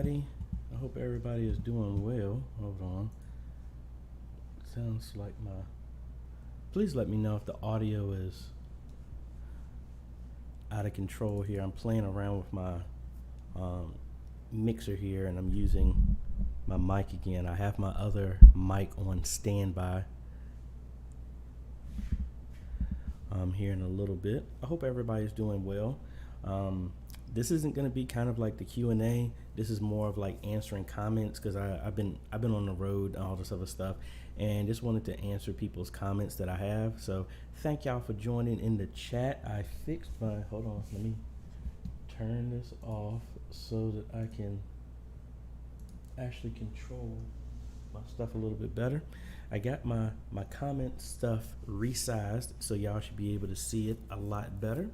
everybody. I hope everybody is doing well. Hold on. Sounds like my... Please let me know if the audio is out of control here. I'm playing around with my mixer here, and I'm using my mic again. I have my other mic on standby. Here in a little bit. I hope everybody's doing well. This isn't going to be kind of like the Q&A. This is more of like answering comments, because I've been on the road and all this other stuff, and just wanted to answer people's comments that I have. So thank y'all for joining in the chat. I fixed my, hold on, let me turn this off so that I can actually control my stuff a little bit better. I got my comment stuff resized, so y'all should be able to see it a lot better.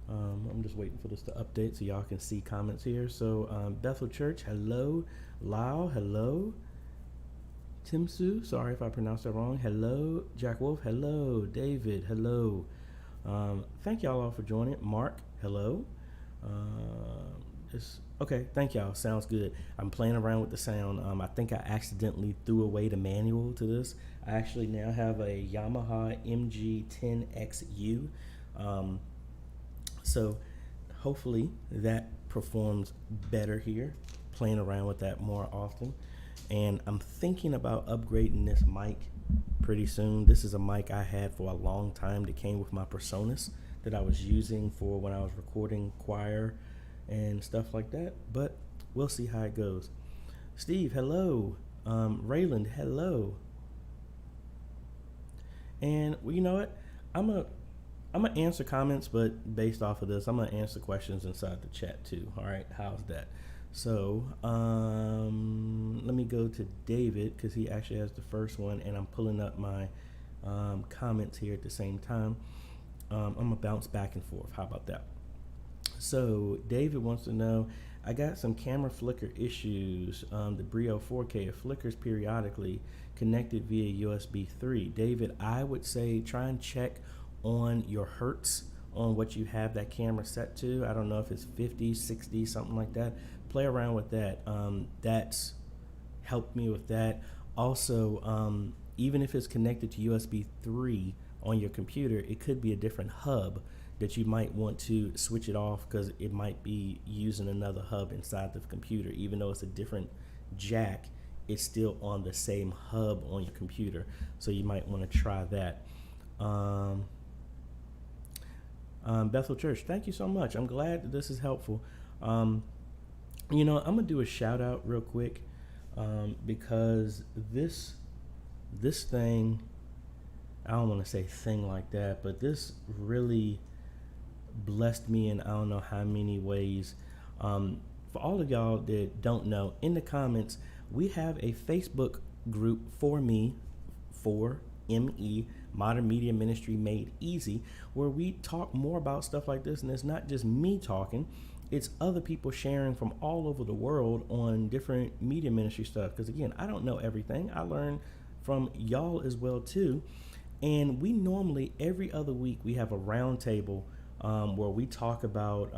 I'm just waiting for this to update so y'all can see comments here. So Bethel Church, hello. Lau, hello. Timsu, sorry if I pronounced that wrong. Hello. Jack Wolf, hello. David, hello. Thank y'all all for joining. Mark, hello. Okay, thank y'all. Sounds good. I'm playing around with the sound. I think I accidentally threw away the manual to this. I actually now have a Yamaha MG10XU. So hopefully that performs better here, playing around with that more often. And I'm thinking about upgrading this mic pretty soon. This is a mic I had for a long time that came with my Personas that I was using for when I was recording choir and stuff like that, but we'll see how it goes. Steve, hello. Rayland, hello. And well, you know what? I'm gonna answer comments, but based off of this, I'm gonna answer questions inside the chat too. All right, how's that? So let me go to David, because he actually has the first one, and I'm pulling up my comments here at the same time. I'm gonna bounce back and forth. How about that? So David wants to know, I got some camera flicker issues. The Brio 4K, it flickers periodically, connected via USB 3. David, I would say try and check on your hertz on what you have that camera set to. I don't know if it's 50, 60, something like that. Play around with that. That's helped me with that. Also, even if it's connected to USB 3 on your computer, it could be a different hub that you might want to switch it off, because it might be using another hub inside the computer. Even though it's a different jack, it's still on the same hub on your computer. So you might want to try that. Bethel Church, thank you so much. I'm glad that this is helpful. You know, I'm gonna do a shout out real quick, because this thing, I don't want to say thing like that, but this really blessed me in I don't know how many ways. For all of y'all that don't know, in the comments, we have a Facebook group for me, for ME, Modern Media Ministry Made Easy, where we talk more about stuff like this. And it's not just me talking, it's other people sharing from all over the world on different media ministry stuff. Because again, I don't know everything. I learn from y'all as well too. And we normally, every other week, we have a round table where we talk about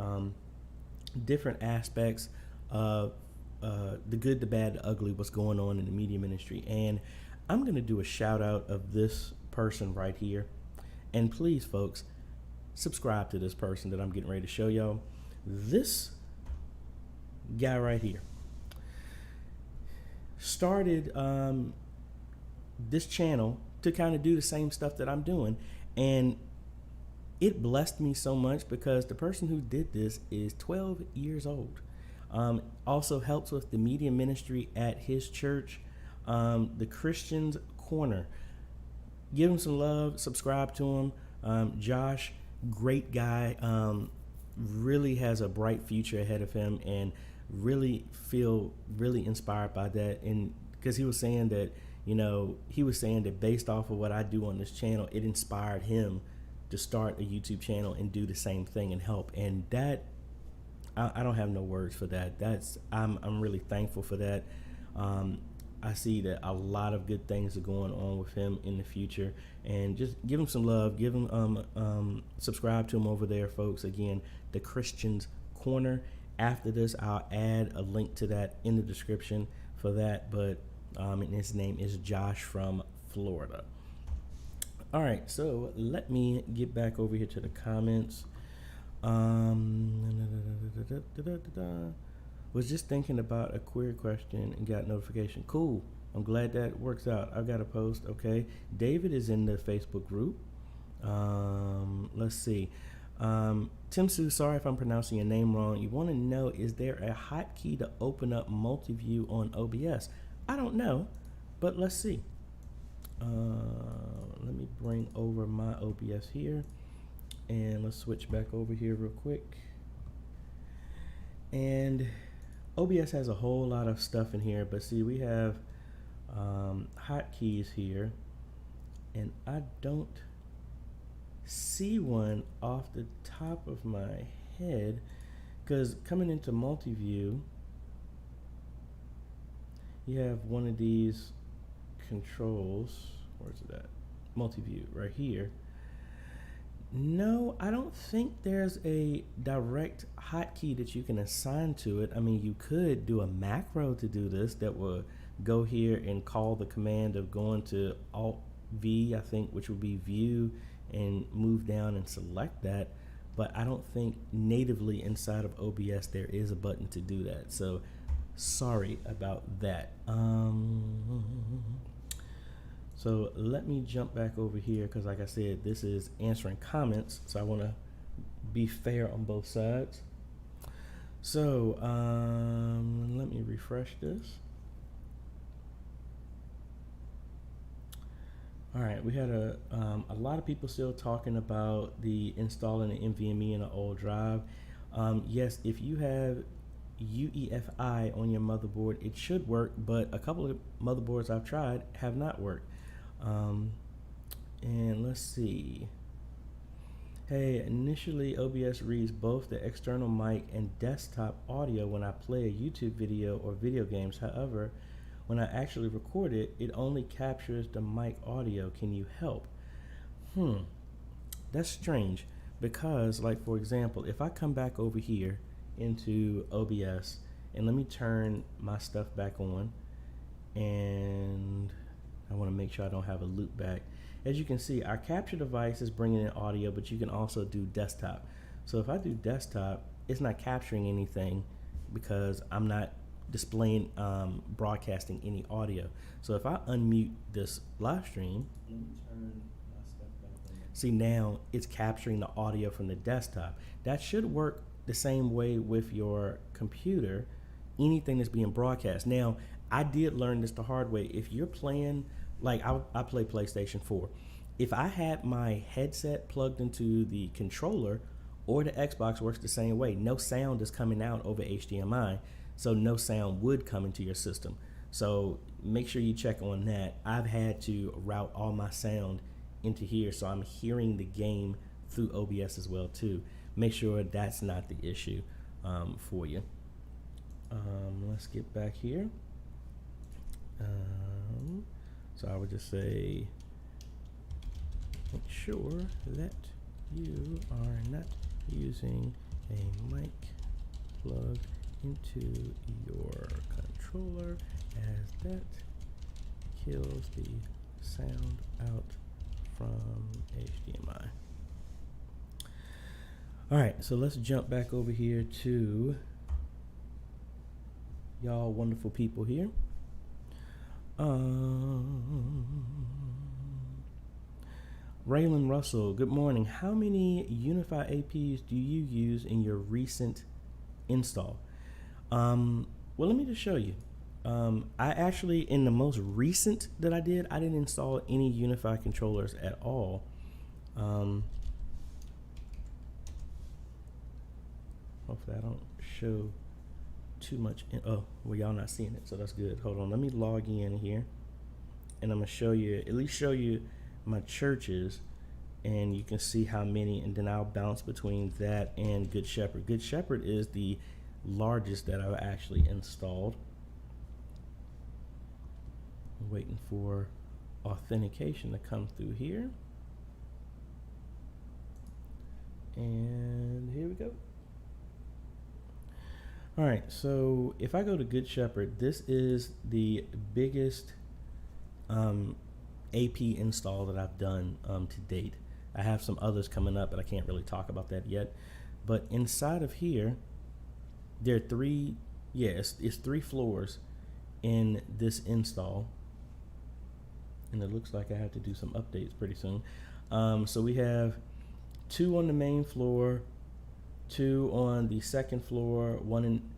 different aspects of the good, the bad, the ugly, what's going on in the media ministry. And I'm going to do a shout out of this person right here. And please, folks, subscribe to this person that I'm getting ready to show y'all. This guy right here started this channel to kind of do the same stuff that I'm doing. And it blessed me so much, because the person who did this is 12 years old. Also helps with the media ministry at his church, the Christian's Corner. Give him some love, subscribe to him. Josh, great guy, really has a bright future ahead of him, and really feel really inspired by that. And because he was saying that, you know, he was saying that based off of what I do on this channel, it inspired him to start a YouTube channel and do the same thing and help. And that, I don't have no words for that. I'm really thankful for that. I see that a lot of good things are going on with him in the future, and just give him some love. Give him subscribe to him over there, folks. Again, the Christian's Corner. after this, I'll add a link to that in the description for that. But and his name is Josh from Florida. All right, so let me get back over here to the comments. Was just thinking about a query question and got notification. Cool. I'm glad that works out. I've got a post. Okay. David is in the Facebook group. Let's see. Tim Sue, sorry if I'm pronouncing your name wrong. You want to know, is there a hotkey to open up multi-view on OBS? I don't know, but let's see. Let me bring over my OBS here, and let's switch back over here real quick. And OBS has a whole lot of stuff in here, but see, we have hotkeys here, and I don't see one off the top of my head, because coming into multi-view, you have one of these controls. Where's it at? Multi-view right here. No, I don't think there's a direct hotkey that you can assign to it. I mean, you could do a macro to do this that will go here and call the command of going to Alt V, I think, which would be view, and move down and select that. But I don't think natively inside of OBS there is a button to do that. So sorry about that. So let me jump back over here, because like I said, this is answering comments, so I want to be fair on both sides. So let me refresh this. All right, we had a lot of people still talking about the installing an NVMe in an old drive. Yes, if you have UEFI on your motherboard, it should work, but a couple of motherboards I've tried have not worked. And let's see. Hey, initially OBS reads both the external mic and desktop audio when I play a YouTube video or video games. However, when I actually record it, it only captures the mic audio. Can you help? That's strange, because like, for example, if I come back over here into OBS and let me turn my stuff back on, and I want to make sure I don't have a loop back. As you can see, our capture device is bringing in audio, but you can also do desktop. So if I do desktop, it's not capturing anything because I'm not displaying, broadcasting any audio. So if I unmute this live stream, let me turn my stuff back on. See, now it's capturing the audio from the desktop. That should work the same way with your computer, anything that's being broadcast. Now, I did learn this the hard way. If you're playing, like I play PlayStation 4. If I had my headset plugged into the controller, or the Xbox works the same way, no sound is coming out over HDMI, so no sound would come into your system. So make sure you check on that. I've had to route all my sound into here, so I'm hearing the game through OBS as well too. Make sure that's not the issue for you. Let's get back here. So I would just say, make sure that you are not using a mic plugged into your controller, as that kills the sound out from HDMI. All right, so let's jump back over here to y'all wonderful people here. Raylan Russell, good morning. How many Unify APs do you use in your recent install? Well, let me just show you. I actually, in the most recent that I did, I didn't install any Unify controllers at all. Hopefully I don't show too much. Oh, well, y'all not seeing it, so that's good. Hold on, let me log in here, and I'm gonna show you, at least show you my churches, and you can see how many, and then I'll bounce between that and Good Shepherd. Good Shepherd is the largest that I've actually installed. I'm waiting for authentication to come through here, and here we go. All right, so if I go to Good Shepherd, this is the biggest AP install that I've done to date. I have some others coming up, but I can't really talk about that yet. But inside of here, there are three, it's 3 floors in this install. And it looks like I have to do some updates pretty soon. So we have 2 on the main floor, 2 on the second floor,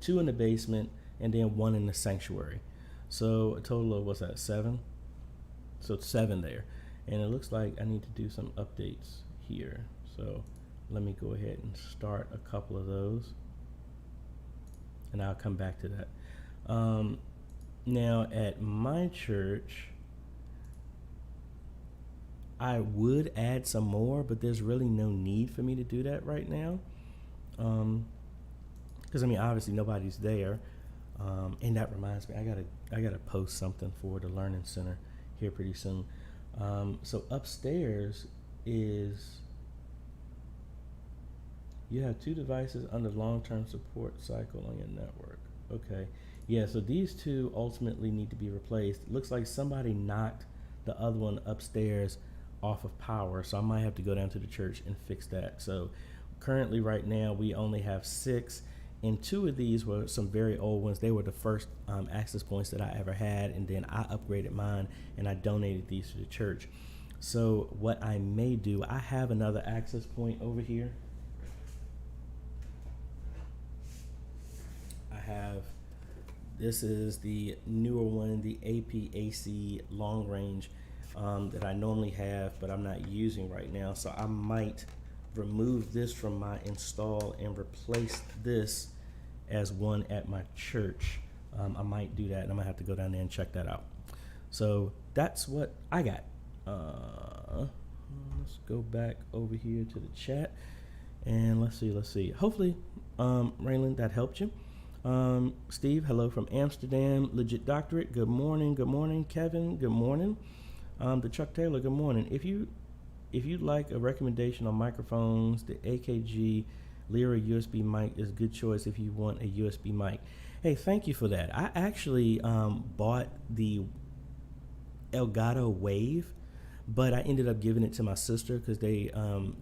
2 in the basement, and then 1 in the sanctuary. So a total of, what's that, 7? So it's 7 there. And it looks like I need to do some updates here. So let me go ahead and start a couple of those, and I'll come back to that. Now at my church, I would add some more, but there's really no need for me to do that right now. Because I mean, obviously nobody's there. And that reminds me, I gotta post something for the Learning Center here pretty soon. So upstairs is, you have 2 devices under long-term support cycle on your network. Okay, yeah, so these 2 ultimately need to be replaced. It looks like somebody knocked the other one upstairs off of power, so I might have to go down to the church and fix that. So currently right now we only have 6, and 2 of these were some very old ones. They were the first access points that I ever had, and then I upgraded mine and I donated these to the church. So what I may do, I have another access point over here. This is the newer one, the APAC long range that I normally have, but I'm not using right now. So I might remove this from my install and replace this as one at my church. I might do that, and I'm gonna have to go down there and check that out. So that's what I got. Let's go back over here to the chat, and let's see. Hopefully, Raylan, that helped you. Steve, hello from Amsterdam. Legit Doctorate, good morning. Kevin, good morning. The Chuck Taylor, good morning. If you'd like a recommendation on microphones, the AKG Lyra USB mic is a good choice if you want a USB mic. Hey, thank you for that. I actually bought the Elgato Wave, but I ended up giving it to my sister because they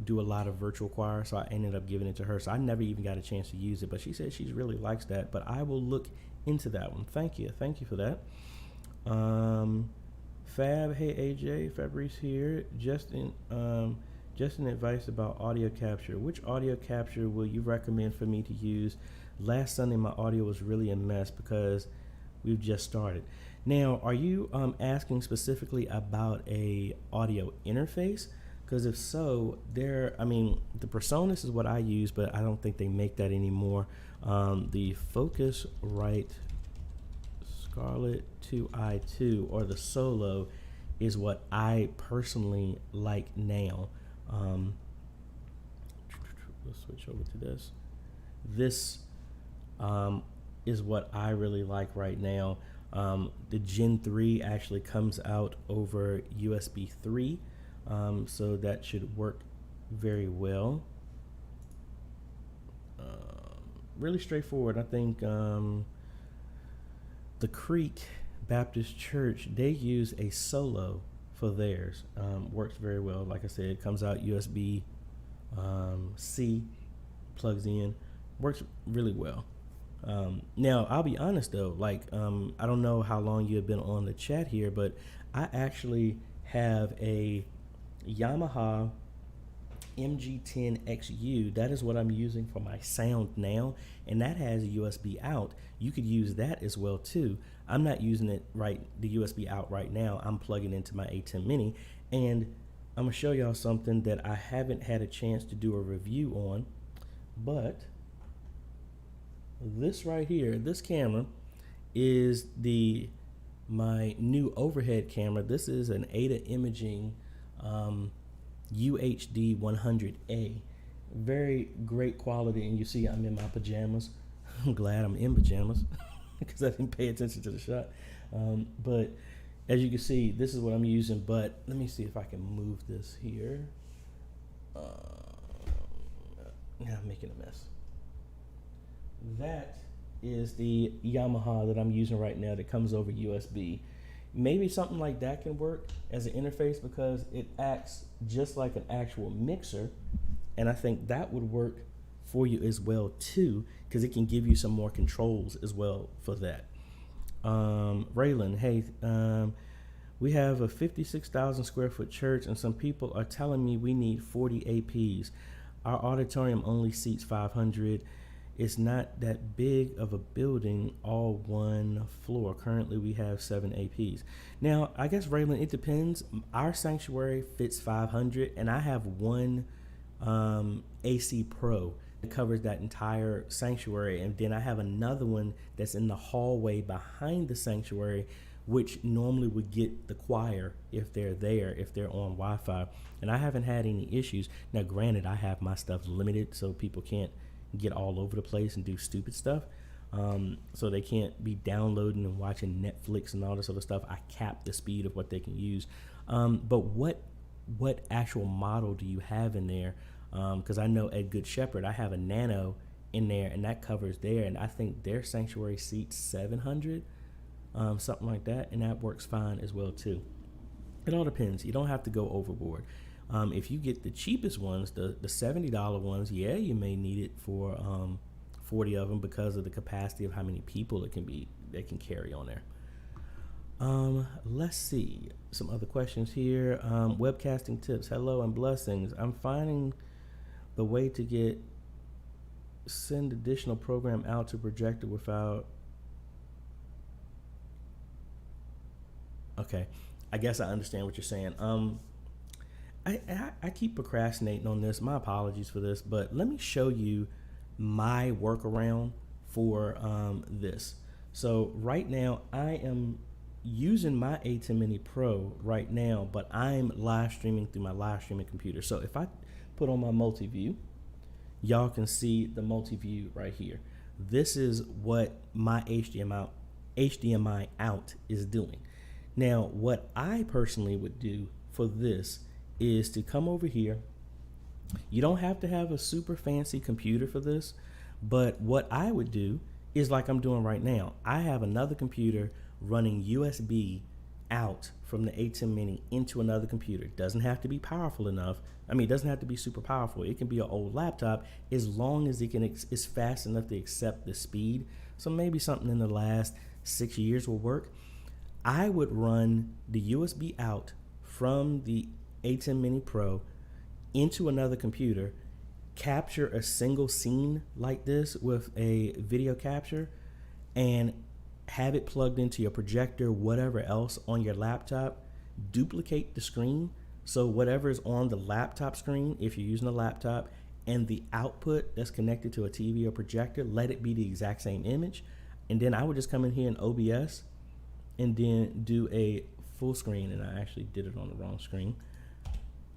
do a lot of virtual choir, so I ended up giving it to her. So I never even got a chance to use it, but she said she really likes that. But I will look into that one. Thank you for that. Fab, hey AJ, Fabrice here. Just an advice about audio capture. Which audio capture will you recommend for me to use? Last Sunday my audio was really a mess because we've just started. Now, are you asking specifically about a audio interface? Because if so, the Presonus is what I use, but I don't think they make that anymore. The Focusrite Scarlett 2i2 or the Solo is what I personally like now. Let's switch over to this. This is what I really like right now. The Gen 3 actually comes out over USB 3, so that should work very well. Really straightforward. I think the Creek Baptist Church, they use a Solo for theirs. Works very well. Like I said, it comes out USB C, plugs in, works really well. Now, I'll be honest though, I don't know how long you have been on the chat here, but I actually have a Yamaha MG10XU. That is what I'm using for my sound now, and that has a USB out. You could use that as well too. I'm not using the USB out right now. I'm plugging into my A10 Mini, and I'm gonna show y'all something that I haven't had a chance to do a review on, but this right here, this camera is my new overhead camera. This is an Ada Imaging UHD 100A. Very great quality, and you see I'm in my pajamas. I'm glad I'm in pajamas because I didn't pay attention to the shot. But as you can see, this is what I'm using, but let me see if I can move this here. Now I'm making a mess. That is the Yamaha that I'm using right now that comes over USB. Maybe something like that can work as an interface because it acts just like an actual mixer, and I think that would work for you as well too, because it can give you some more controls as well for that. Raylan, hey, we have a 56,000 square foot church, and some people are telling me we need 40 APs. Our auditorium only seats 500. It's not that big of a building, all one floor. Currently, we have 7 APs. Now, I guess, Raylan, it depends. Our sanctuary fits 500, and I have one AC Pro that covers that entire sanctuary. And then I have another one that's in the hallway behind the sanctuary, which normally would get the choir if they're there, if they're on Wi-Fi. And I haven't had any issues. Now, granted, I have my stuff limited so people can't get all over the place and do stupid stuff. So they can't be downloading and watching Netflix and all this other stuff. I cap the speed of what they can use. But what actual model do you have in there? Because I know at Good Shepherd, I have a Nano in there, and that covers there. And I think their sanctuary seats 700, something like that. And that works fine as well, too. It all depends. You don't have to go overboard. If you get the cheapest ones, the $70 ones, yeah, you may need it for 40 of them because of the capacity of how many people it can be they can carry on there. Let's see some other questions here. Webcasting tips. Hello and blessings. I'm finding the way to send additional program out to projector without. Okay, I guess I understand what you're saying. I keep procrastinating on this. My apologies for this, but let me show you my workaround for this. So right now I am using my A10 Mini Pro right now, but I'm live streaming through my live streaming computer. So if I put on my multi-view, y'all can see the multi-view right here. This is what my HDMI out is doing. Now, what I personally would do for this is to come over here. You don't have to have a super fancy computer for this, but what I would do is like I'm doing right now. I have another computer running USB out from the A10 Mini into another computer. It doesn't have to be powerful enough. I mean, it doesn't have to be super powerful. It can be an old laptop as long as it's fast enough to accept the speed. So maybe something in the last 6 years will work. I would run the USB out from the A10 Mini Pro into another computer, capture a single scene like this with a video capture, and have it plugged into your projector, whatever else on your laptop, duplicate the screen. So whatever is on the laptop screen, if you're using a laptop, and the output that's connected to a TV or projector, let it be the exact same image. And then I would just come in here in OBS and then do a full screen. And I actually did it on the wrong screen,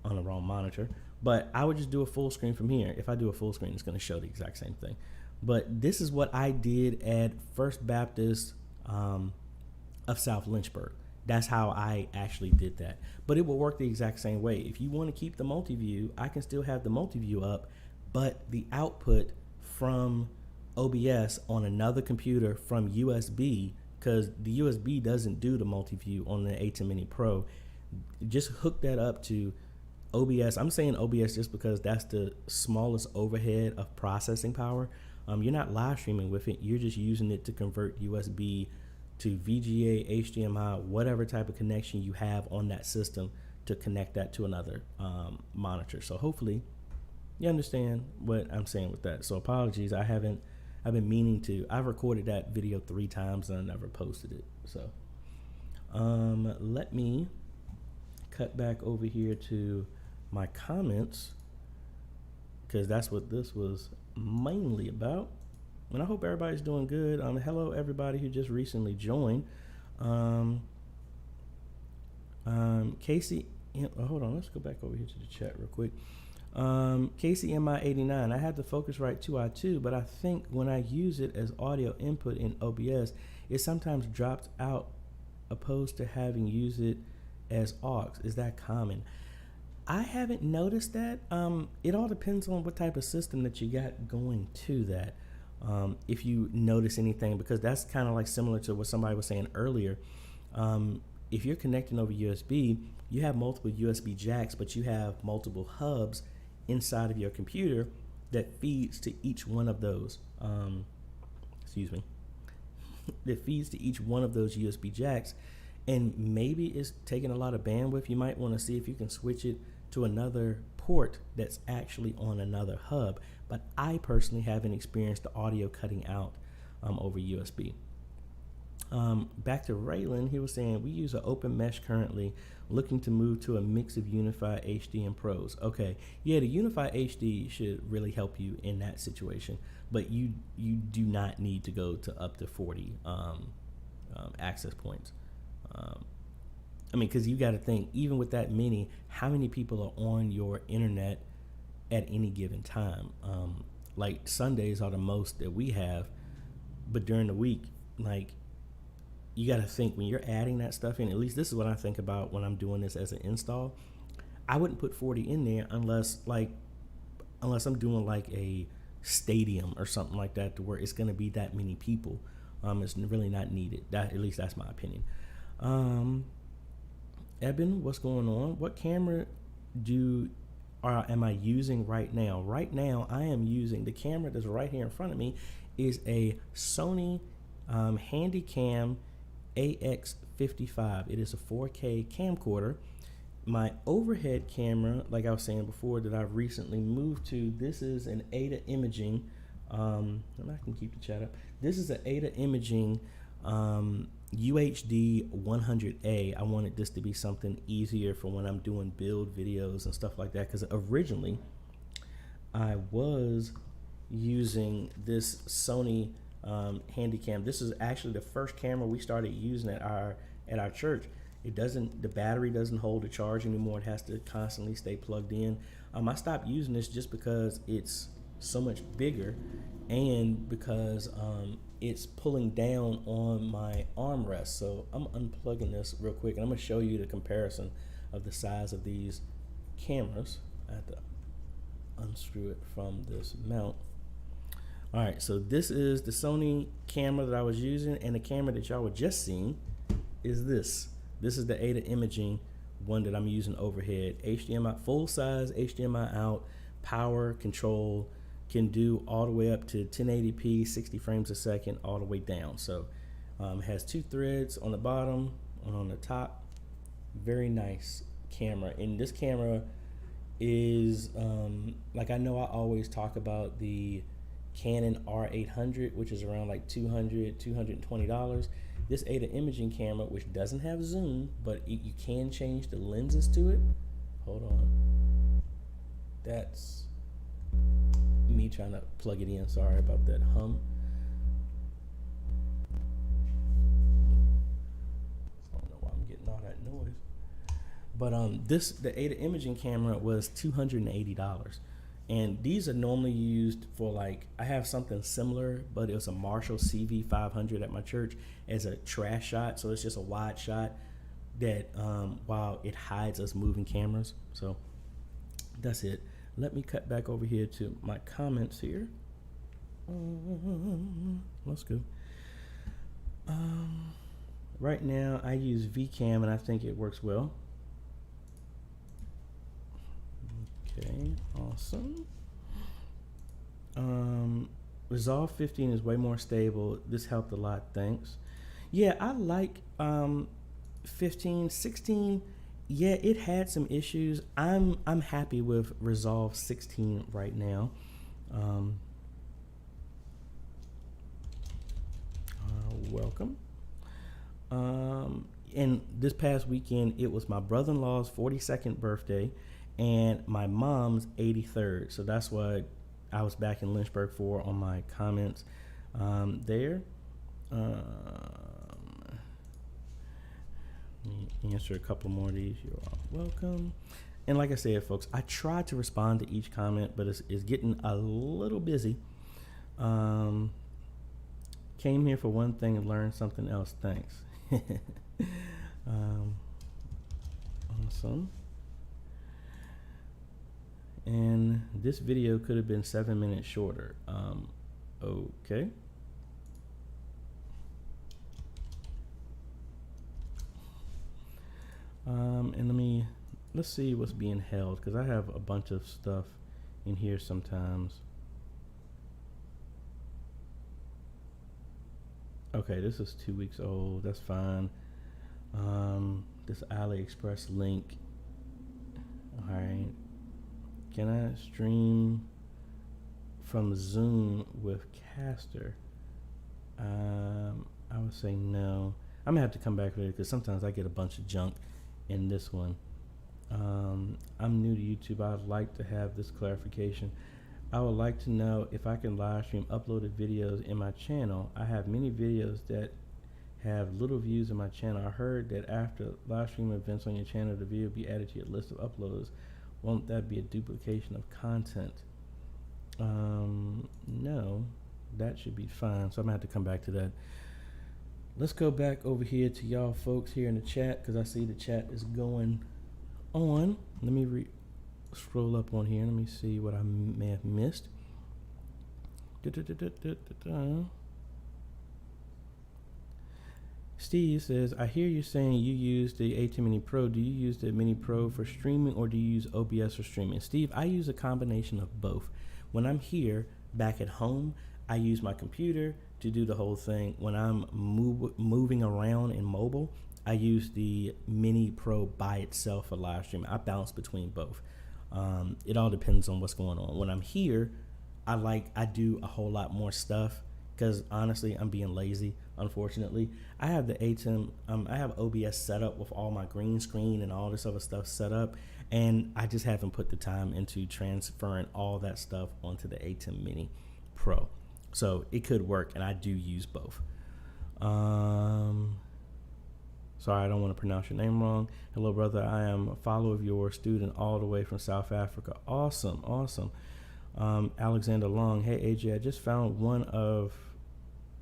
on the wrong monitor. But I would just do a full screen from here. If I do a full screen, it's going to show the exact same thing. But this is what I did at First Baptist of South Lynchburg. That's how I actually did that. But it will work the exact same way. If you want to keep the multi-view, I can still have the multi-view up, but the output from OBS on another computer from USB, because the USB doesn't do the multi-view on the A10 Mini Pro, just hook that up to OBS. I'm saying OBS just because that's the smallest overhead of processing power. You're not live streaming with it. You're just using it to convert USB to VGA, HDMI, whatever type of connection you have on that system to connect that to another monitor. So hopefully you understand what I'm saying with that. So apologies. I've been meaning to. I've recorded that video 3 times and I never posted it. So let me cut back over here to my comments, because that's what this was mainly about. And I hope everybody's doing good. Hello everybody who just recently joined. Casey, hold on, let's go back over here to the chat real quick. Casey MI89, I had the Focusrite 2i2, but I think when I use it as audio input in OBS, it sometimes drops out opposed to having used it as aux. Is that common? I haven't noticed that. It all depends on what type of system that you got going to that. if you notice anything, because that's kind of like similar to what somebody was saying earlier. If you're connecting over USB, you have multiple USB jacks, but you have multiple hubs inside of your computer that feeds to each one of those. Excuse me. That feeds to each one of those USB jacks, and maybe it's taking a lot of bandwidth. You might want to see if you can switch it to another port that's actually on another hub. But I personally haven't experienced the audio cutting out over USB. Back to Raylan, he was saying we use an open mesh currently, looking to move to a mix of Unify HD and Pros. Okay, yeah, the Unify HD should really help you in that situation, but you do not need to go to up to 40 access points. I mean, because you got to think, even with that many, how many people are on your internet at any given time? Like Sundays are the most that we have, but during the week, like, you got to think when you're adding that stuff in, at least this is what I think about when I'm doing this as an install. I wouldn't put 40 in there unless I'm doing like a stadium or something like that, to where it's going to be that many people. It's really not needed. At least that's my opinion. Eben, what's going on? What camera am I using right now? Right now, I am using the camera that's right here in front of me is a Sony Handycam AX55. It is a 4K camcorder. My overhead camera, like I was saying before, that I've recently moved to, this is an Ada Imaging. And I can keep the chat up. This is an Ada Imaging UHD 100A. I wanted this to be something easier for when I'm doing build videos and stuff like that, because originally I was using this Sony Handycam. This is actually the first camera we started using at our church. The battery doesn't hold a charge anymore. It has to constantly stay plugged in. I stopped using this just because it's so much bigger, and because it's pulling down on my armrest. So I'm unplugging this real quick, and I'm gonna show you the comparison of the size of these cameras. I have to unscrew it from this mount. All right, so this is the Sony camera that I was using, and the camera that y'all were just seeing is this. This is the Ada Imaging one that I'm using overhead. HDMI, full size HDMI out, power control, can do all the way up to 1080p, 60 frames a second, all the way down. So it has 2 threads on the bottom and on the top. Very nice camera. And this camera is, like, I know I always talk about the Canon R800, which is around like $200, $220. This Ada Imaging camera, which doesn't have zoom, but you can change the lenses to it. Hold on. That's me trying to plug it in. Sorry about that hum. I don't know why I'm getting all that noise. But the Ada Imaging camera was $280. And these are normally used for, like, I have something similar, but it was a Marshall CV500 at my church as a trash shot. So it's just a wide shot that, while it hides us moving cameras. So that's it. Let me cut back over here to my comments here. Let's go. Right now I use VCam and I think it works well. Okay, awesome. Resolve 15 is way more stable. This helped a lot, thanks. Yeah, I like 15. 16, yeah, it had some issues. I'm happy with Resolve 16 right now. Welcome. And this past weekend, it was my brother-in-law's 42nd birthday and my mom's 83rd. So that's what I was back in Lynchburg for on my comments there. Let me answer a couple more of these. You're all welcome. And like I said, folks, I try to respond to each comment, but it's getting a little busy. Came here for one thing and learned something else. Thanks. Awesome. And this video could have been 7 minutes shorter. Okay. And let's see what's being held, because I have a bunch of stuff in here sometimes. Okay, this is 2 weeks old. That's fine. This AliExpress link. All right. Can I stream from Zoom with Caster? I would say no. I'm gonna have to come back with it because sometimes I get a bunch of junk in this one. I'm new to YouTube. I'd like to have this clarification. I would like to know if I can live stream uploaded videos in my channel. I have many videos that have little views in my channel. I heard that after live stream events on your channel, the video will be added to your list of uploads. Won't that be a duplication of content? No, that should be fine. So I'm gonna have to come back to that. Let's go back over here to y'all folks here in the chat, because I see the chat is going on. Let me scroll up on here. Let me see what I may have missed. Steve says, I hear you saying you use the A10 Mini Pro. Do you use the Mini Pro for streaming, or do you use OBS for streaming? Steve, I use a combination of both. When I'm here back at home, I use my computer to do the whole thing. When I'm moving around in mobile, I use the Mini Pro by itself for live streaming. I bounce between both. It all depends on what's going on. When I'm here, I do a whole lot more stuff, because honestly, I'm being lazy. Unfortunately, I have the A10. I have OBS set up with all my green screen and all this other stuff set up, and I just haven't put the time into transferring all that stuff onto the A10 Mini Pro. So it could work, and I do use both. Sorry, I don't want to pronounce your name wrong. Hello, brother. I am a follower of yours, student all the way from South Africa. Awesome, awesome. Alexander Long. Hey, AJ, I just found one of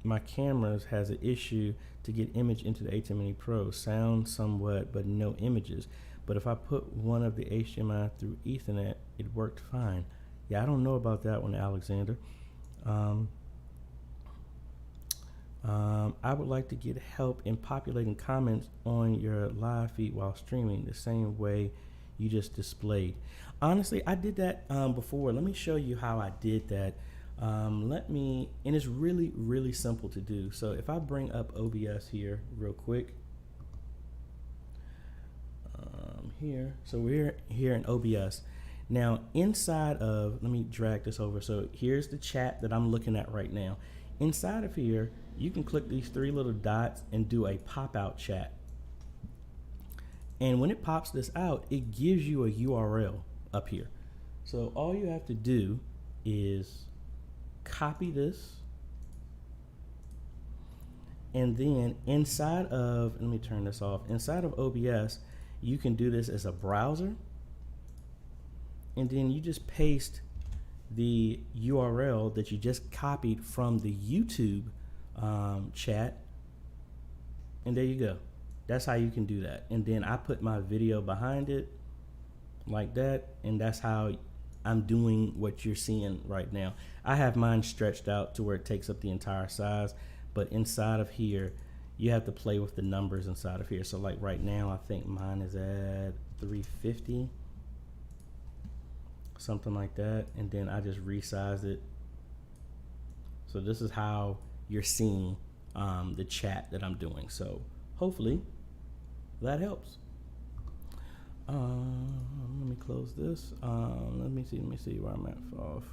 my cameras has an issue to get image into the A10 Mini Pro. Sound somewhat, but no images. But if I put one of the HDMI through Ethernet, it worked fine. Yeah, I don't know about that one, Alexander. I would like to get help in populating comments on your live feed while streaming the same way you just displayed. Honestly, I did that before. Let me show you how I did that. And it's really, really simple to do. So if I bring up OBS here real quick, so we're here in OBS. Now inside of, let me drag this over. So here's the chat that I'm looking at right now. Inside of here, you can click these three little dots and do a pop-out chat. And when it pops this out, it gives you a URL up here. So all you have to do is copy this, and then inside of, let me turn this off, inside of OBS, you can do this as a browser, and then you just paste the URL that you just copied from the YouTube chat, and there you go. That's how you can do that. And then I put my video behind it like that, and that's how I'm doing what you're seeing right now. I have mine stretched out to where it takes up the entire size, but inside of here, you have to play with the numbers inside of here. So like right now, I think mine is at 350, something like that. And then I just resized it. So this is how you're seeing the chat that I'm doing. So hopefully that helps. Let me close this. Let me see where I'm at off.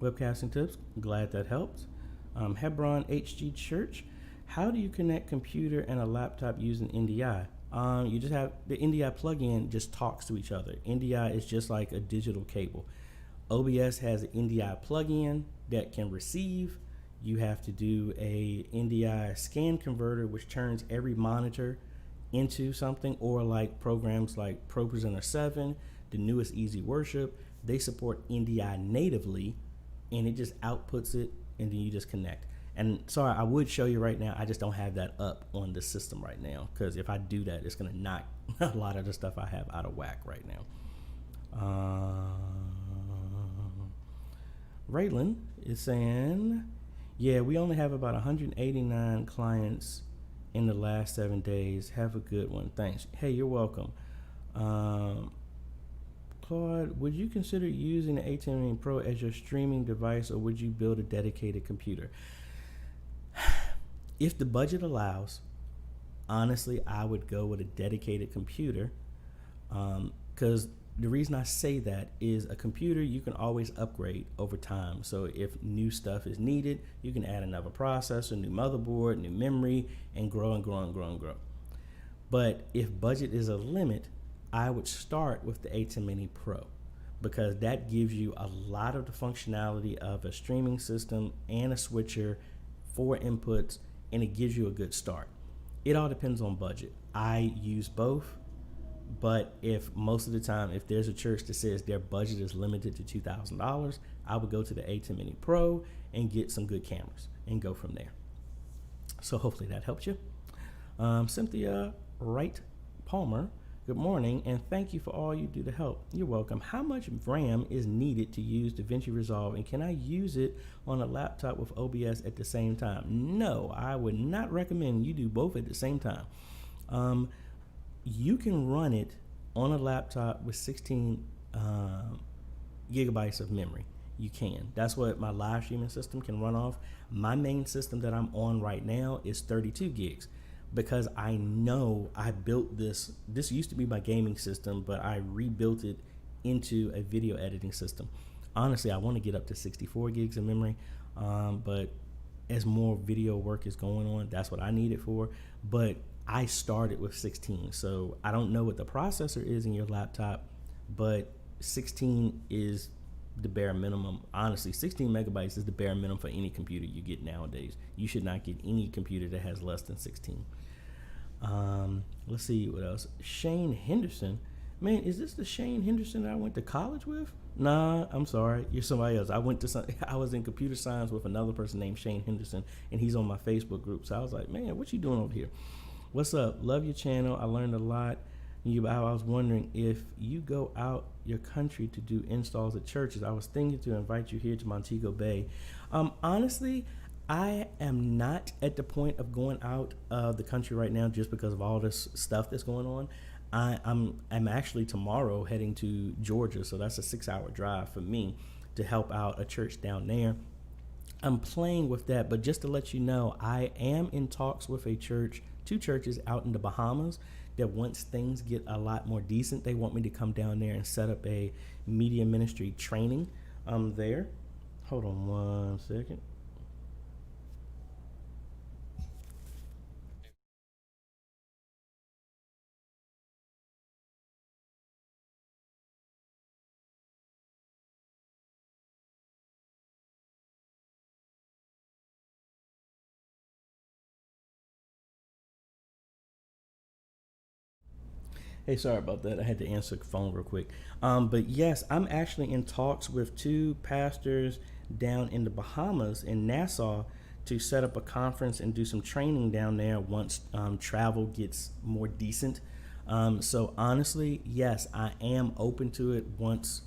Webcasting tips, glad that helped. Hebron HG Church, how do you connect computer and a laptop using NDI? You just have the NDI plugin just talks to each other. NDI is just like a digital cable. OBS has an NDI plugin that can receive. You have to do a NDI scan converter, which turns every monitor into something, or like programs like ProPresenter 7, the newest Easy Worship, they support NDI natively, and it just outputs it, and then you just connect. And sorry, I would show you right now, I just don't have that up on the system right now, because if I do that, it's gonna knock a lot of the stuff I have out of whack right now. Raylan is saying, yeah, we only have about 189 clients in the last 7 days. Have a good one. Thanks. Hey, you're welcome. Um, Claude, would you consider using the ATM Pro as your streaming device, or would you build a dedicated computer? If the budget allows, honestly, I would go with a dedicated computer, because the reason I say that is a computer you can always upgrade over time. So if new stuff is needed, you can add another processor, new motherboard, new memory, and grow and grow and grow and grow. But if budget is a limit, I would start with the A10 Mini Pro, because that gives you a lot of the functionality of a streaming system and a switcher, 4 inputs, and it gives you a good start. It all depends on budget. I use both, but if most of the time, if there's a church that says their budget is limited to $2,000, I would go to the A10 Mini Pro and get some good cameras and go from there. So hopefully that helps you. Cynthia Wright Palmer, good morning, and thank you for all you do to help. You're welcome. How much RAM is needed to use DaVinci Resolve, and can I use it on a laptop with OBS at the same time? No, I would not recommend you do both at the same time. You can run it on a laptop with 16 gigabytes of memory. You can. That's what my live streaming system can run off. My main system that I'm on right now is 32 gigs, because I know I built this. This used to be my gaming system, but I rebuilt it into a video editing system. Honestly, I want to get up to 64 gigs of memory, but as more video work is going on, that's what I need it for. But I started with 16, so I don't know what the processor is in your laptop, but 16 is the bare minimum. Honestly, 16 megabytes is the bare minimum for any computer you get nowadays. You should not get any computer that has less than 16. Let's see what else. Shane Henderson. Man, is this the Shane Henderson that I went to college with? Nah, I'm sorry. You're somebody else. I was in computer science with another person named Shane Henderson, and he's on my Facebook group. So I was like, man, what you doing over here? What's up? Love your channel. I learned a lot. I was wondering if you go out your country to do installs at churches. I was thinking to invite you here to Montego Bay. Honestly, I am not at the point of going out of the country right now just because of all this stuff that's going on. I'm actually tomorrow heading to Georgia, so that's a 6-hour drive for me to help out a church down there. I'm playing with that, but just to let you know, I am in talks with two churches out in the Bahamas, that once things get a lot more decent, they want me to come down there and set up a media ministry training there. Hold on one second. Hey, sorry about that. I had to answer the phone real quick. But yes, I'm actually in talks with 2 pastors down in the Bahamas, in Nassau, to set up a conference and do some training down there once travel gets more decent. So honestly, yes, I am open to it once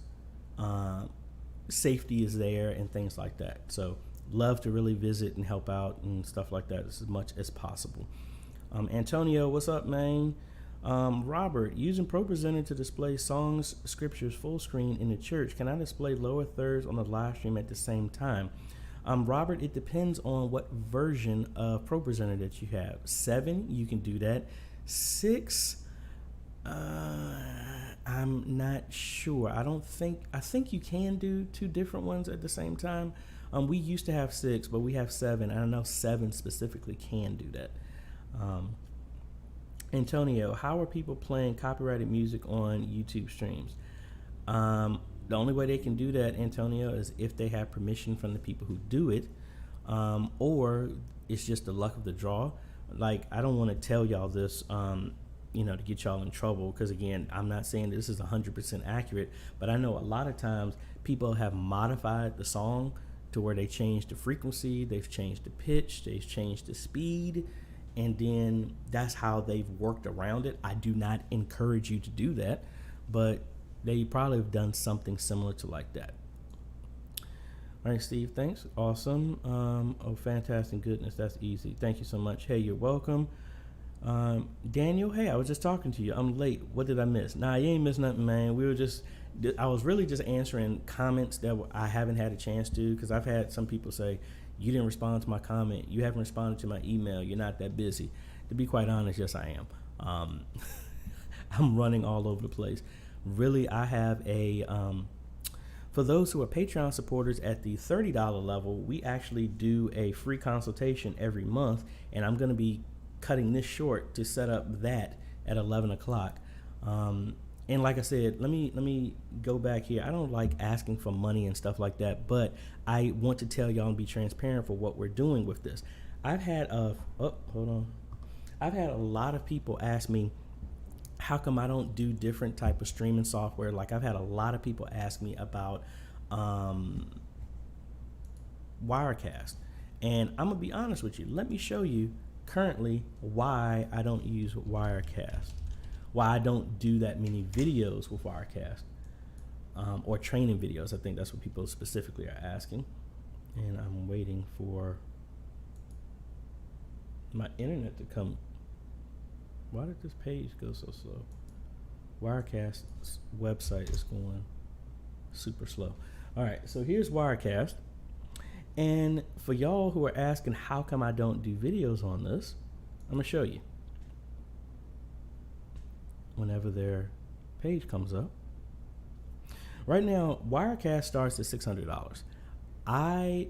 safety is there and things like that. So love to really visit and help out and stuff like that as much as possible. Antonio, what's up, man? Robert, using ProPresenter to display songs, scriptures full screen in the church, can I display lower thirds on the live stream at the same time? Robert, it depends on what version of ProPresenter that you have. 7, you can do that. 6, I'm not sure. I think you can do 2 different ones at the same time. We used to have 6, but we have 7. I know 7 specifically can do that. Antonio, how are people playing copyrighted music on YouTube streams? The only way they can do that, Antonio, is if they have permission from the people who do it, or it's just the luck of the draw. Like, I don't want to tell y'all this, to get y'all in trouble, because again, I'm not saying this is 100% accurate, but I know a lot of times people have modified the song to where they changed the frequency, they've changed the pitch, they've changed the speed, and then that's how they've worked around it. I do not encourage you to do that, but they probably have done something similar to like that. All right, Steve, thanks. Awesome. Oh, fantastic. Goodness, that's easy. Thank you so much. Hey, you're welcome. Daniel, hey, I was just talking to you. I'm late. What did I miss? Nah, you ain't missed nothing, man. I was really just answering comments that I haven't had a chance to, because I've had some people say, you didn't respond to my comment. You haven't responded to my email. You're not that busy. To be quite honest, yes, I am. I'm running all over the place. Really, I have for those who are Patreon supporters at the $30 level, we actually do a free consultation every month, and I'm going to be cutting this short to set up that at 11 o'clock. And like I said, let me go back here. I don't like asking for money and stuff like that, but I want to tell y'all and be transparent for what we're doing with this. I've had a lot of people ask me, how come I don't do different type of streaming software? Like, I've had a lot of people ask me about Wirecast, and I'm gonna be honest with you. Let me show you currently why I don't use Wirecast, why I don't do that many videos with Wirecast, or training videos. I think that's what people specifically are asking, and I'm waiting for my internet to come. Why did this page go so slow? Wirecast's website is going super slow. All right, so here's Wirecast. And for y'all who are asking how come I don't do videos on this, I'm gonna show you. Whenever their page comes up. Right now, Wirecast starts at $600.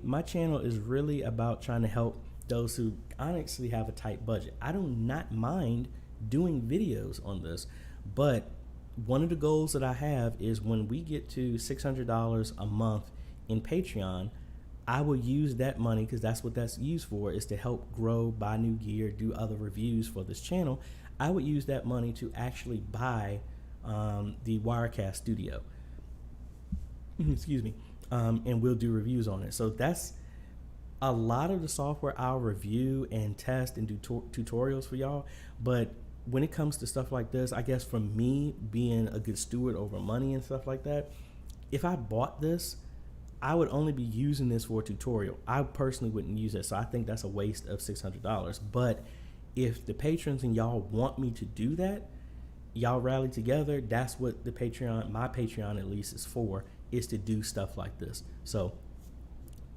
My channel is really about trying to help those who honestly have a tight budget. I do not mind doing videos on this, but one of the goals that I have is when we get to $600 a month in Patreon, I will use that money, because that's what that's used for, is to help grow, buy new gear, do other reviews for this channel. I would use that money to actually buy the Wirecast studio. Excuse me. And we'll do reviews on it. So that's a lot of the software I'll review and test and do tutorials for y'all. But when it comes to stuff like this, I guess for me, being a good steward over money and stuff like that, if I bought this, I would only be using this for a tutorial. I personally wouldn't use it, so I think that's a waste of $600. But if the patrons and y'all want me to do that, y'all rally together. That's what the Patreon, my Patreon at least, is for, is to do stuff like this. So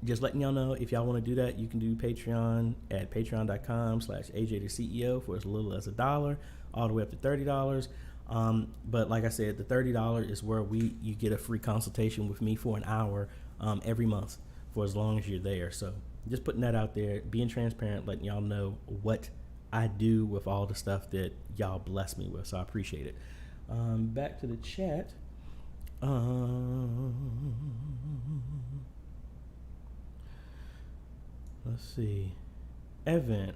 just letting y'all know, if y'all want to do that, you can do Patreon at patreon.com/AJaytheCEO for as little as $1, all the way up to $30. But like I said, the $30 is where you get a free consultation with me for an hour every month for as long as you're there. So just putting that out there, being transparent, letting y'all know what I do with all the stuff that y'all bless me with. So I appreciate it. Back to the chat. Let's see. Evan,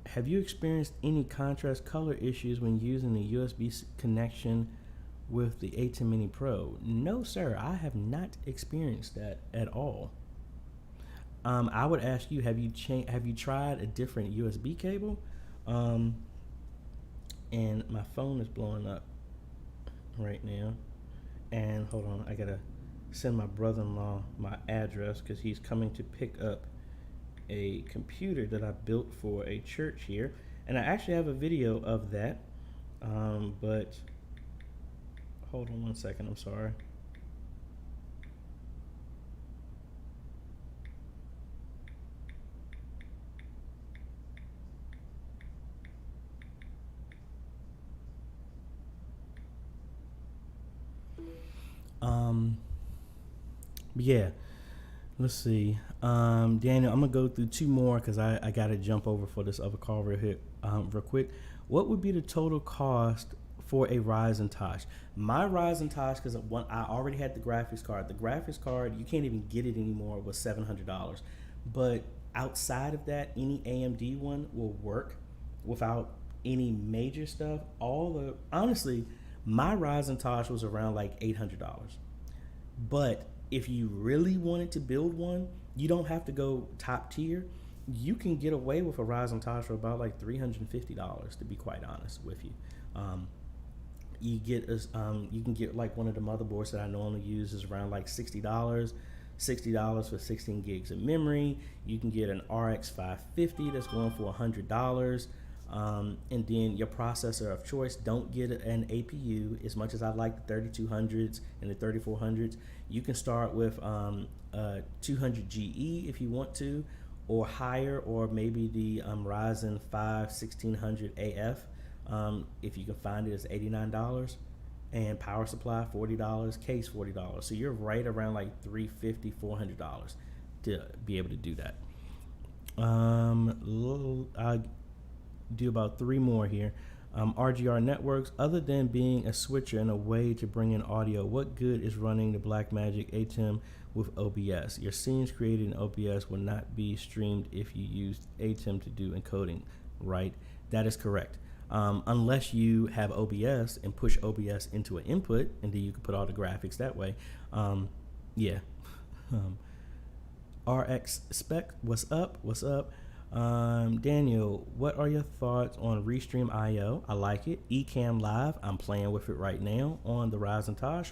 have you experienced any contrast color issues when using the USB connection with the A10 Mini Pro? No, sir. I have not experienced that at all. I would ask you, have you tried a different USB cable? And my phone is blowing up right now. And hold on, I gotta send my brother-in-law my address, because he's coming to pick up a computer that I built for a church here, and I actually have a video of that, but hold on one second, I'm sorry. Yeah, let's see. Daniel, I'm gonna go through two more, because I gotta jump over for this other call real quick. What would be the total cost for a Ryzen Tosh? My Ryzen Tosh, because I already had the graphics card. The graphics card, you can't even get it anymore, was $700. But outside of that, any AMD one will work without any major stuff. Honestly, my Ryzen Tosh was around like $800. But if you really wanted to build one, you don't have to go top tier. You can get away with a Ryzen Tosh for about like $350, to be quite honest with you. You can get like one of the motherboards that I normally use is around like $60, $60 for 16 gigs of memory. You can get an RX 550 that's going for $100. And then your processor of choice, don't get an APU. As much as I like the 3200s and the 3400s, you can start with 200 GE if you want to, or higher, or maybe the Ryzen 5 1600 AF. If you can find it, it's $89. And power supply $40, case $40. So you're right around like $350, $400 to be able to do that. I'll do about 3 more here. RGR Networks, other than being a switcher and a way to bring in audio, what good is running the Blackmagic ATEM with OBS? Your scenes created in OBS will not be streamed if you use ATEM to do encoding, right? That is correct. Unless you have OBS and push OBS into an input, and then you can put all the graphics that way. Yeah. RX Spec, what's up? What's up? Daniel, what are your thoughts on Restream IO? I like it. Ecamm Live, I'm playing with it right now on the Ryzen Tosh.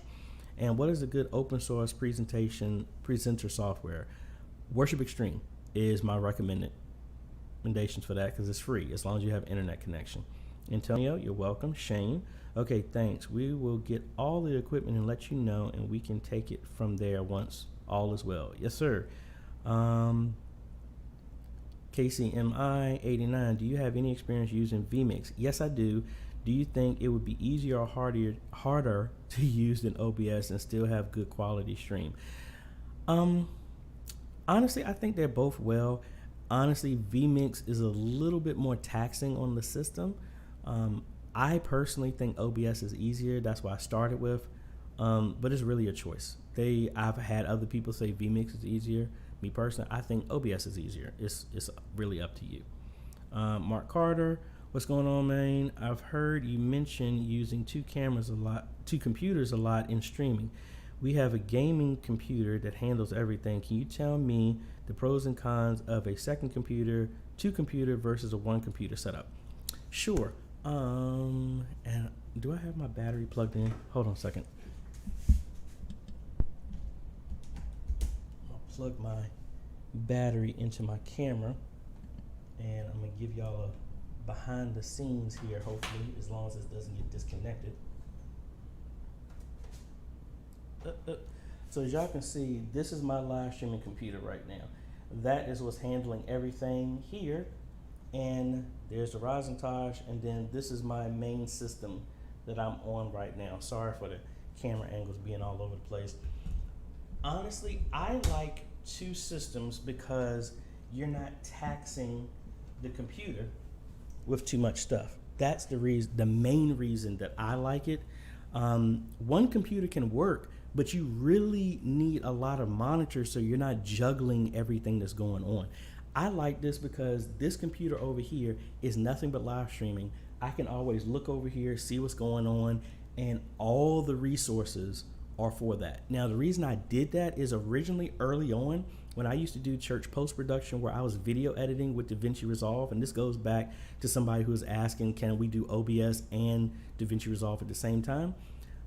And what is a good open source presenter software? Worship Extreme is my recommendations for that, because it's free as long as you have internet connection. Antonio, you're welcome. Shane, okay, thanks. We will get all the equipment and let you know, and we can take it from there once all is well. Yes, sir. KCMI89, do you have any experience using vMix? Yes, I do. Do you think it would be easier or harder to use than OBS and still have good quality stream? Honestly, I think they're both well. Honestly, vMix is a little bit more taxing on the system. I personally think OBS is easier. That's why I started with, but it's really a choice. I've had other people say vMix is easier. Me personally, I think OBS is easier. It's really up to you. Mark Carter, what's going on, man? I've heard you mention using two computers a lot in streaming. We have a gaming computer that handles everything. Can you tell me the pros and cons of a second computer, 2-computer versus a 1-computer setup? Sure. And do I have my battery plugged in? Hold on a second. I'll plug my battery into my camera, and I'm gonna give y'all a behind the scenes here, hopefully, as long as it doesn't get disconnected. So as y'all can see, this is my live streaming computer right now. That is what's handling everything here. And there's the Ryzen Tosh, and then this is my main system that I'm on right now. Sorry for the camera angles being all over the place. Honestly, I like 2 systems because you're not taxing the computer with too much stuff. That's the main reason that I like it. 1 computer can work, but you really need a lot of monitors so you're not juggling everything that's going on. I like this because this computer over here is nothing but live streaming. I can always look over here, see what's going on, and all the resources are for that. Now, the reason I did that is originally early on when I used to do church post-production where I was video editing with DaVinci Resolve, and this goes back to somebody who was asking, can we do OBS and DaVinci Resolve at the same time?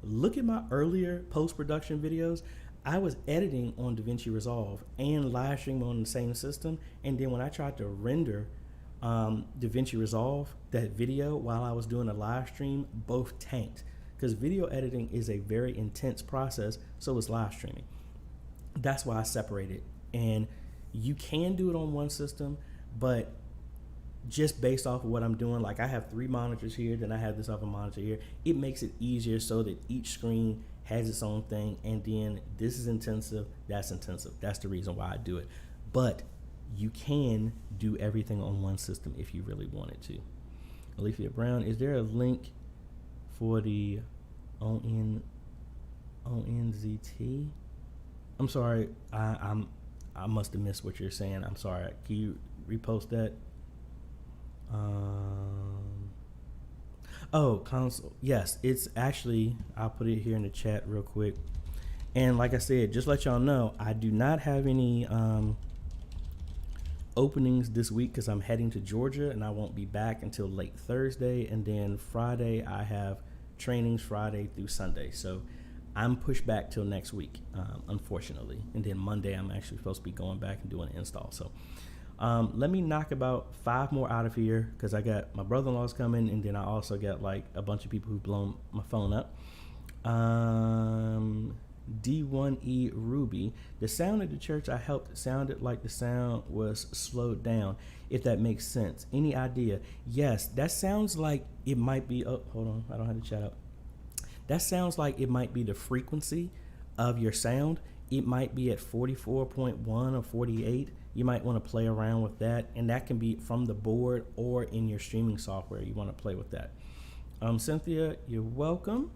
Look at my earlier post-production videos. I was editing on DaVinci Resolve and live streaming on the same system, and then when I tried to render DaVinci Resolve, that video, while I was doing a live stream, both tanked. Because video editing is a very intense process, so is live streaming. That's why I separated. And you can do it on one system, but just based off of what I'm doing, like I have 3 monitors here, then I have this other monitor here, it makes it easier so that each screen has its own thing, and then this is intensive, that's intensive. That's the reason why I do it. But you can do everything on one system if you really wanted to. Alethea Brown, is there a link for the ONZT? I'm sorry, I must have missed what you're saying. I'm sorry. Can you repost that? Oh, console. Yes, it's actually, I'll put it here in the chat real quick. And like I said, just let y'all know, I do not have any openings this week because I'm heading to Georgia and I won't be back until late Thursday. And then Friday, I have trainings Friday through Sunday. So I'm pushed back till next week, unfortunately. And then Monday, I'm actually supposed to be going back and doing an install. So let me knock about 5 more out of here, because I got my brother-in-law's coming, and then I also got like a bunch of people who've blown my phone up. D1E Ruby, the sound of the church I helped sounded like the sound was slowed down, if that makes sense. Any idea? Yes, that sounds like it might be, oh, hold on, I don't have to chat up. That sounds like it might be the frequency of your sound. It might be at 44.1 or 48. You might want to play around with that, and that can be from the board or in your streaming software. You want to play with that. Cynthia, you're welcome.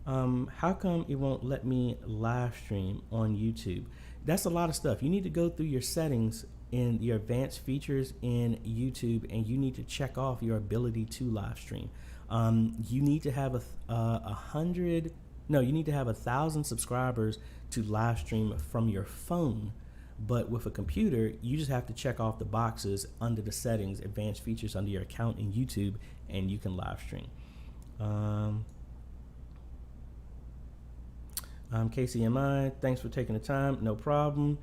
How come it won't let me live stream on YouTube? That's a lot of stuff. You need to go through your settings in your advanced features in YouTube, and you need to check off your ability to live stream. You need to have 1,000 subscribers to live stream from your phone. But with a computer, you just have to check off the boxes under the settings, advanced features under your account in YouTube, and you can live stream. KCMI, thanks for taking the time. No problem.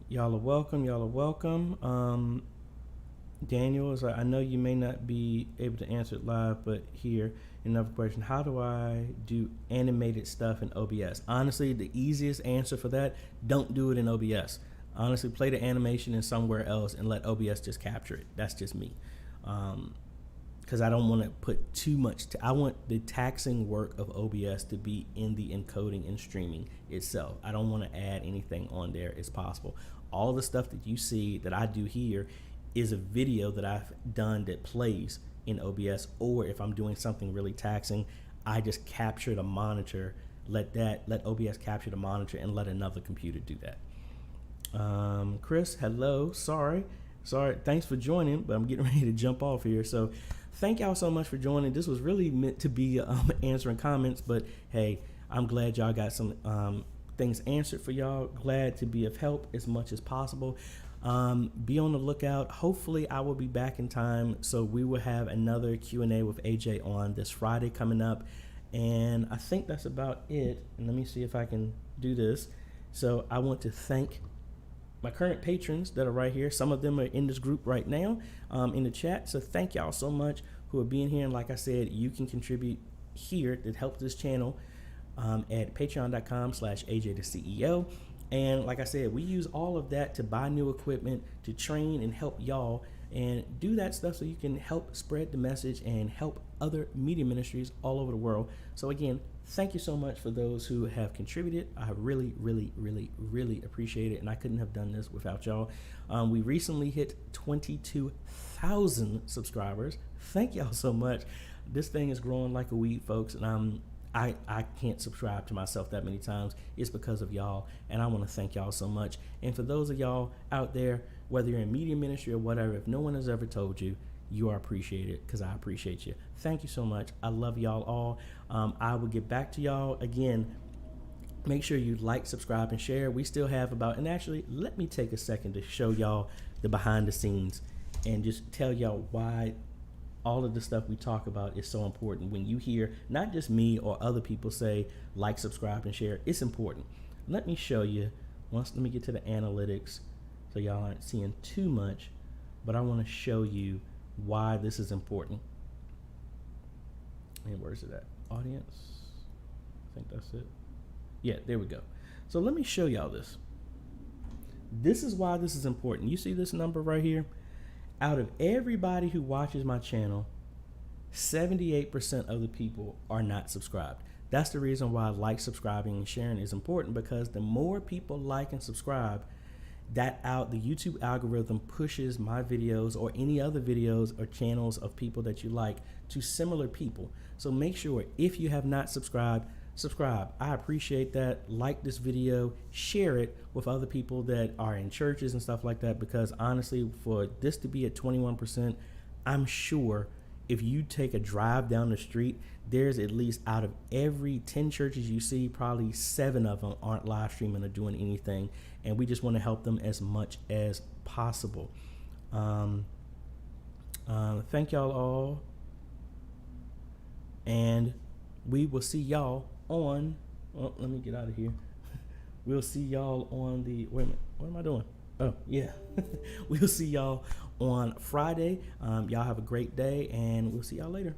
Y'all are welcome. Y'all are welcome. Daniel is like, I know you may not be able to answer it live, but here, another question. How do I do animated stuff in OBS? Honestly, the easiest answer for that, don't do it in OBS. Honestly, play the animation in somewhere else and let OBS just capture it. That's just me. Because I don't want to put too much. I want the taxing work of OBS to be in the encoding and streaming itself. I don't want to add anything on there as possible. All the stuff that you see that I do here is a video that I've done that plays in OBS, or if I'm doing something really taxing, I just capture the monitor, let OBS capture the monitor and let another computer do that. Chris, hello, sorry, thanks for joining, but I'm getting ready to jump off here. So thank y'all so much for joining. This was really meant to be answering comments, but hey, I'm glad y'all got some things answered for y'all. Glad to be of help as much as possible. Be on the lookout. Hopefully I will be back in time, so we will have another Q&A with AJ on this Friday coming up, and I think that's about it. And let me see if I can do this. So I want to thank my current patrons that are right here. Some of them are in this group right now in the chat, so thank y'all so much who are being here. And like I said, you can contribute here to help this channel at patreon.com/AJaytheCEO. And like I said, we use all of that to buy new equipment, to train and help y'all, and do that stuff so you can help spread the message and help other media ministries all over the world. So again, thank you so much for those who have contributed. I really, really, really, really appreciate it, and I couldn't have done this without y'all. We recently hit 22,000 subscribers. Thank y'all so much. This thing is growing like a weed, folks, and I can't subscribe to myself that many times. It's because of y'all, and I want to thank y'all so much. And for those of y'all out there, whether you're in media ministry or whatever, if no one has ever told you, you are appreciated, because I appreciate you. Thank you so much. I love y'all all. I will get back to y'all again. Make sure you like, subscribe, and share. We still have and actually, let me take a second to show y'all the behind the scenes and just tell y'all why all of the stuff we talk about is so important. When you hear not just me or other people say like, subscribe, and share, it's important. Let me show you. Let me get to the analytics so y'all aren't seeing too much, but I want to show you why this is important. And where's it at? Audience. I think that's it. Yeah, there we go. So let me show y'all this. This is why this is important. You see this number right here? Out of everybody who watches my channel, 78% of the people are not subscribed. That's the reason why like, subscribing, and sharing is important, because the more people like and subscribe, the YouTube algorithm pushes my videos or any other videos or channels of people that you like to similar people. So make sure, if you have not subscribed, subscribe. I appreciate that. Like this video, share it with other people that are in churches and stuff like that, because honestly, for this to be at 21%, I'm sure if you take a drive down the street, there's at least, out of every 10 churches you see, probably 7 of them aren't live streaming or doing anything, and we just want to help them as much as possible. Thank y'all all, and we will see y'all on. Well, let me get out of here. We'll see y'all on the. Wait a minute. What am I doing? Oh, yeah. We'll see y'all on Friday. Y'all have a great day, and we'll see y'all later.